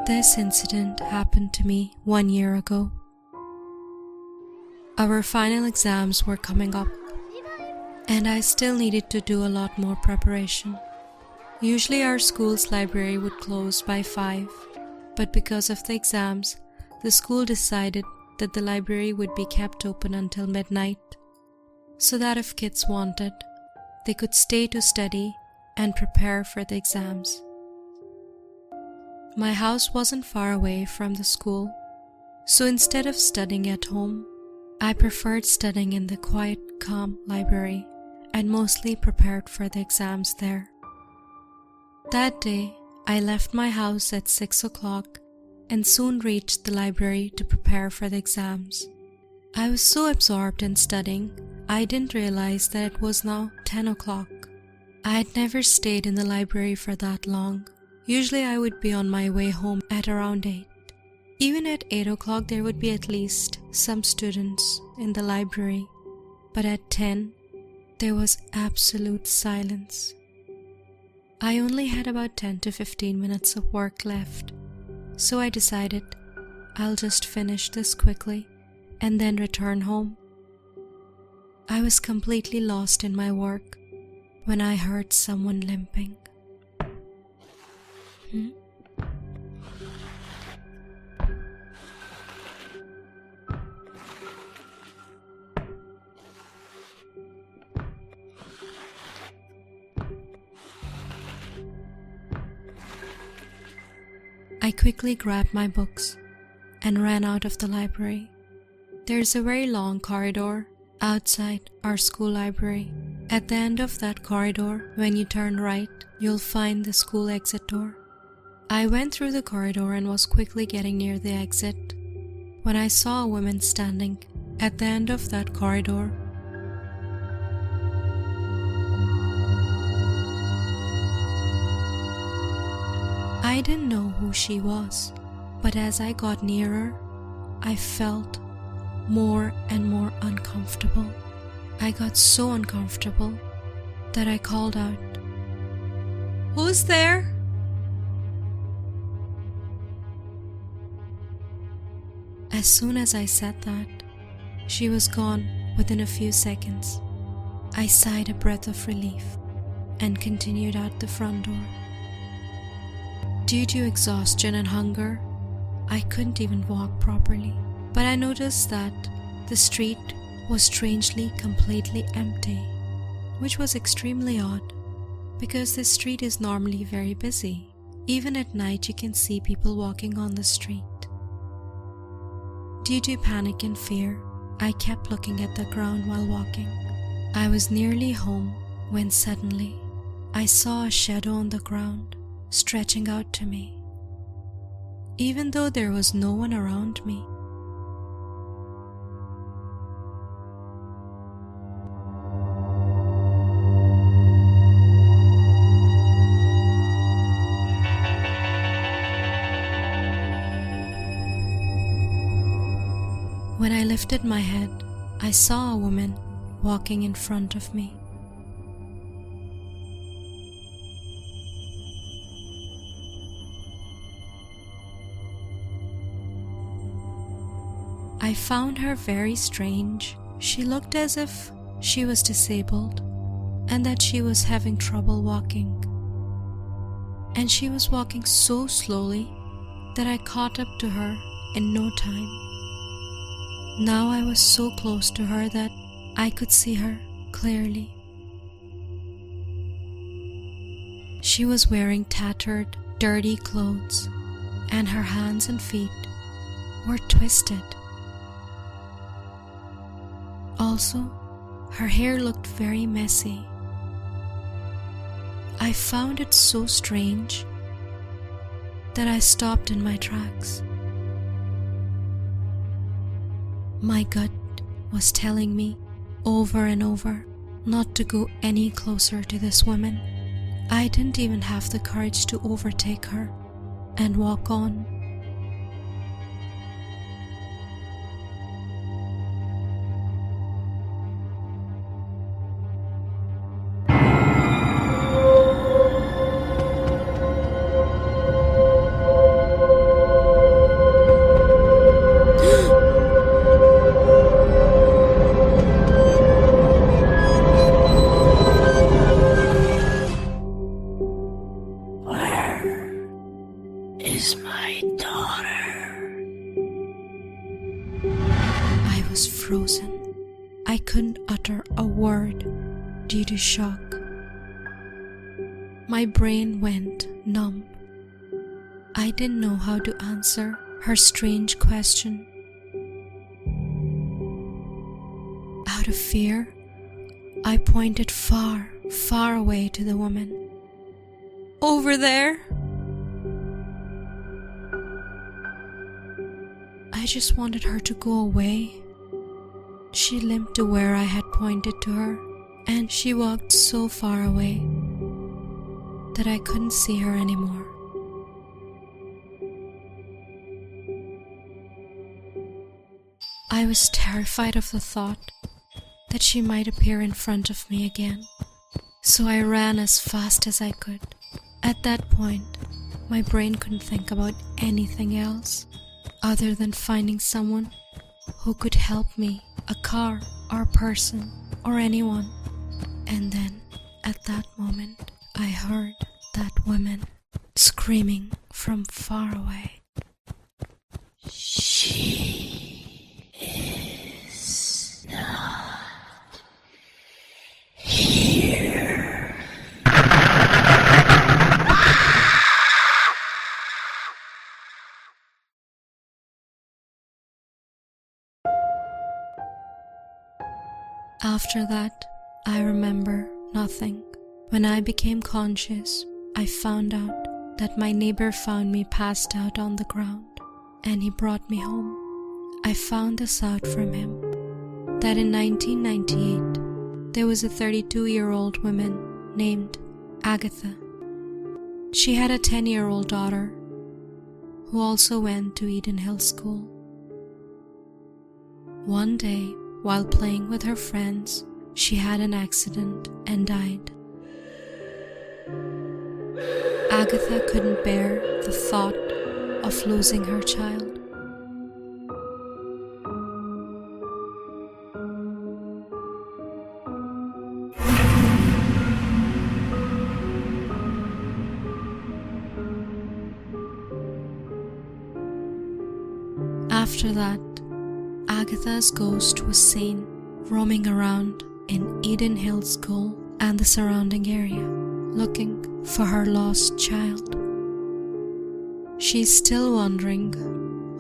This incident happened to me 1 year ago. Our final exams were coming up, and I still needed to do a lot more preparation. Usually our school's library would close by 5, but because of the exams, the school decided that the library would be kept open until midnight, so that if kids wanted, they could stay to study and prepare for the exams. My house wasn't far away from the school, so instead of studying at home, I preferred studying in the quiet, calm library and mostly prepared for the exams there. That day, I left my house at 6 o'clock and soon reached the library to prepare for the exams. I was so absorbed in studying, I didn't realize that it was now 10 o'clock. I had never stayed in the library for that long. Usually I would be on my way home at around 8. Even at 8 o'clock there would be at least some students in the library, but at 10 there was absolute silence. I only had about 10 to 15 minutes of work left, so I decided I'll just finish this quickly and then return home. I was completely lost in my work when I heard someone limping. I quickly grabbed my books and ran out of the library. There's a very long corridor outside our school library. At the end of that corridor, when you turn right, you'll find the school exit door. I went through the corridor and was quickly getting near the exit when I saw a woman standing at the end of that corridor. I didn't know who she was, but as I got nearer, I felt more and more uncomfortable. I got so uncomfortable that I called out, "Who's there?" As soon as I said that, she was gone within a few seconds. I sighed a breath of relief and continued out the front door. Due to exhaustion and hunger, I couldn't even walk properly, but I noticed that the street was strangely completely empty, which was extremely odd because this street is normally very busy. Even at night you can see people walking on the street. Due to panic and fear, I kept looking at the ground while walking. I was nearly home when suddenly I saw a shadow on the ground stretching out to me, even though there was no one around me. When I lifted my head, I saw a woman walking in front of me. I found her very strange. She looked as if she was disabled and that she was having trouble walking. And she was walking so slowly that I caught up to her in no time. Now I was so close to her that I could see her clearly. She was wearing tattered, dirty clothes, and her hands and feet were twisted. Also, her hair looked very messy. I found it so strange that I stopped in my tracks. My gut was telling me over and over not to go any closer to this woman. I didn't even have the courage to overtake her and walk on. is my daughter. I was frozen. I couldn't utter a word due to shock. My brain went numb. I didn't know how to answer her strange question. Out of fear, I pointed far, far away to the woman. Over there! I just wanted her to go away. She limped to where I had pointed to her, and she walked so far away that I couldn't see her anymore. I was terrified of the thought that she might appear in front of me again, so I ran as fast as I could. At that point, my brain couldn't think about anything else other than finding someone who could help me, a car or a person or anyone. And then, at that moment, I heard that woman screaming from far away. She is not here. After that, I remember nothing. When I became conscious, I found out that my neighbor found me passed out on the ground, and he brought me home. I found this out from him, that in 1998, there was a 32-year-old woman named Agatha. She had a 10-year-old daughter who also went to Eden Hill School. One day, while playing with her friends, she had an accident and died. Agatha couldn't bear the thought of losing her child. After that, Agatha's ghost was seen roaming around in Eden Hill School and the surrounding area, looking for her lost child. She's still wandering,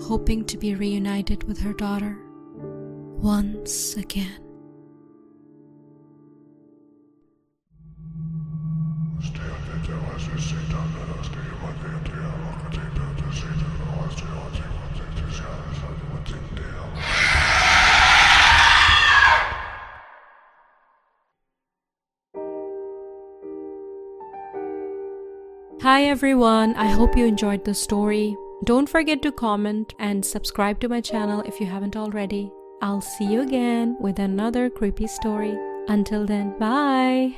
hoping to be reunited with her daughter once again. Hi everyone, I hope you enjoyed the story. Don't forget to comment and subscribe to my channel if you haven't already. I'll see you again with another creepy story. Until then, bye!